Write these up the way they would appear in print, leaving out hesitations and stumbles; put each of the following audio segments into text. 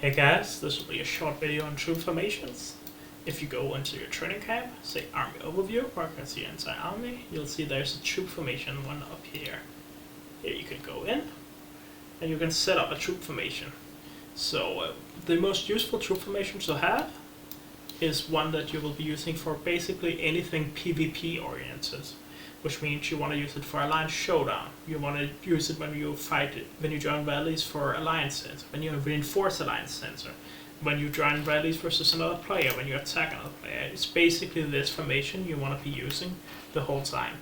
Hey guys, this will be a short video on troop formations. If you go into your training camp, say army overview, or you can see your entire army, you'll see there's a troop formation one up here. Here you can go in, and you can set up a troop formation. So the most useful troop formation to have is one that you will be using for basically anything PvP oriented, which means you want to use it for Alliance Showdown. You want to use it when you fight, when you join rallies for Alliance Center, when you reinforce Alliance Center, when you join rallies versus another player, when you attack another player. It's basically this formation you want to be using the whole time.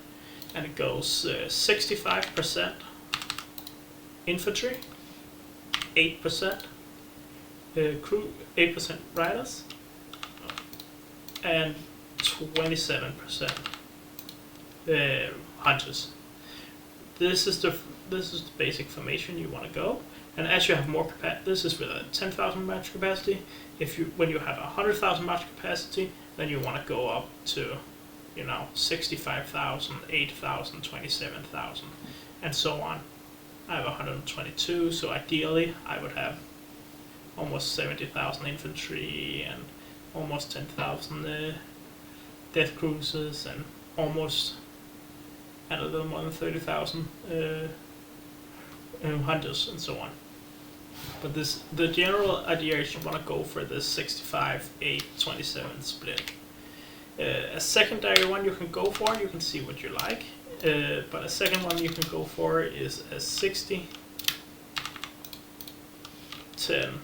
And it goes 65% infantry, 8% crew, 8% riders, and 27% hunters. This is the basic formation you want to go. And as you have more capacity, this is with a 10,000 march capacity. When you have 100,000 march capacity, then you want to go up to, 65,000, 8,000, 27,000, and so on. I have 122, so ideally I would have almost 70,000 infantry and almost 10,000 death cruisers and almost and a little more than 30,000 hunters and so on. But the general idea is you want to go for this 65, 8, 27 split. A secondary one you can go for, you can see what you like, but a second one you can go for is a 60, 10,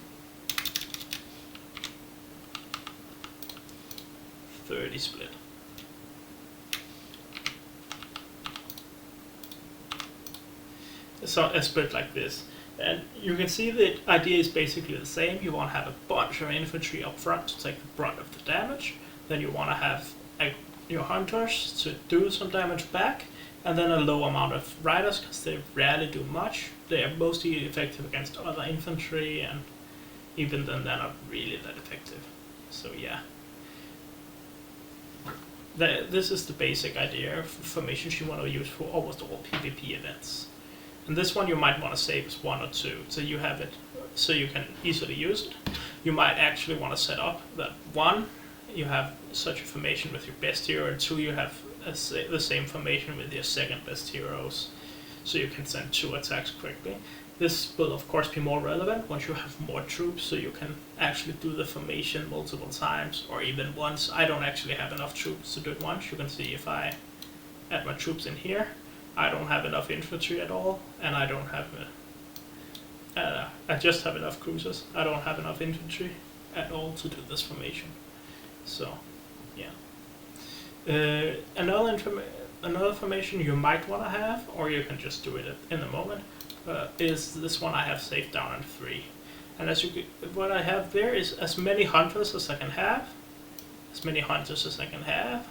30 split. So a split like this, and you can see the idea is basically the same. You want to have a bunch of infantry up front to take the brunt of the damage, then you want to have your hunters to do some damage back, and then a low amount of riders because they rarely do much. They are mostly effective against other infantry, and even then they're not really that effective. So yeah, this is the basic idea of formations you want to use for almost all PvP events. And this one you might want to save as 1 or 2, so you have it, so you can easily use it. You might actually want to set up that 1, you have such a formation with your best hero, and 2, you have the same formation with your second best heroes, so you can send 2 attacks quickly. This will of course be more relevant once you have more troops, so you can actually do the formation multiple times, or even once. I don't actually have enough troops to do it once. You can see if I add my troops in here, I don't have enough infantry at all, and I don't have I just have enough cruisers. I don't have enough infantry at all to do this formation. So, yeah. Another formation you might want to have, or you can just do it in the moment, is this one I have saved down in 3. And what I have there is as many hunters as I can have, as many hunters as I can have.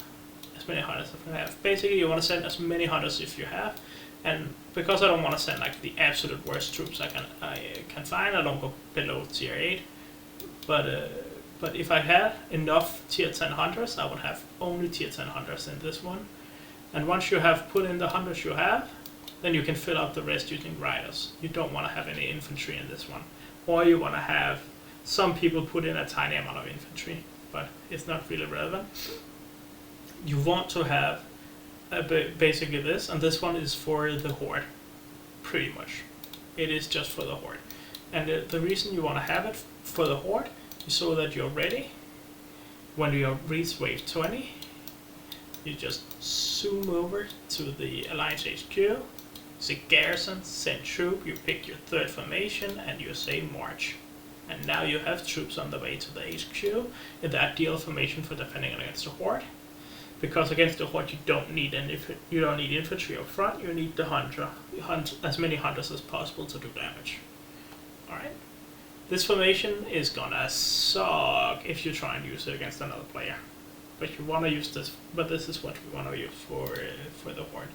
Basically, you want to send as many hunters if you have, and because I don't want to send like the absolute worst troops I can find, I don't go below tier 8. But if I had enough tier 10 hunters, I would have only tier 10 hunters in this one. And once you have put in the hunters you have, then you can fill out the rest using riders. You don't want to have any infantry in this one, or you want to have some people put in a tiny amount of infantry, but it's not really relevant. You want to have basically this, and this one is for the horde, pretty much. It is just for the horde. And the reason you want to have it for the horde is so that you're ready. When you reach wave 20, you just zoom over to the Alliance HQ, say garrison, send troop, you pick your 3rd formation, and you say march. And now you have troops on the way to the HQ in the ideal formation for defending against the horde. Because against the horde you don't need infantry up front, you need the hunter. You hunt as many hunters as possible to do damage. Alright? This formation is gonna suck if you try and use it against another player. But you wanna use this, but this is what we wanna use for the horde.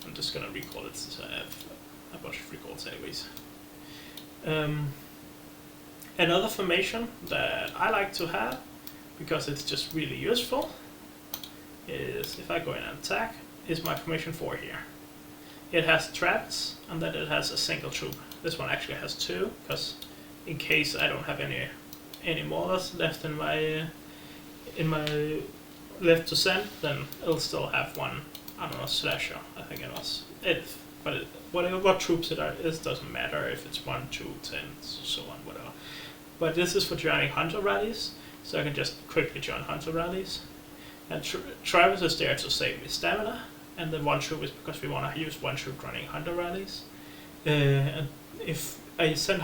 I'm just gonna recall it since I have a bunch of recalls anyways. Another formation that I like to have, because it's just really useful, is, if I go in and attack, is my formation 4 here. It has traps, and then it has a single troop. This one actually has 2, because in case I don't have any mortars left in my left to send, then it'll still have one, I don't know, slasher, I think it was. What troops it is doesn't matter if it's 1, 2, 10, so on, whatever. But this is for joining hunter rallies, so I can just quickly join hunter rallies. And Travis is there to save me stamina, and the 1 troop is because we want to use 1 troop running hunter rallies. And if I send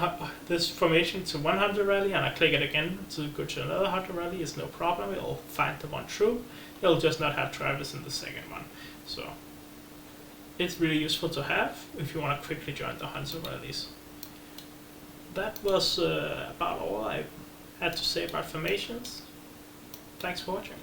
this formation to 1 hunter rally and I click it again to go to another hunter rally, it's no problem. It'll find the 1 troop. It'll just not have Travis in the second one. So it's really useful to have if you want to quickly join the hunter rallies. That was about all I had to say about formations. Thanks for watching.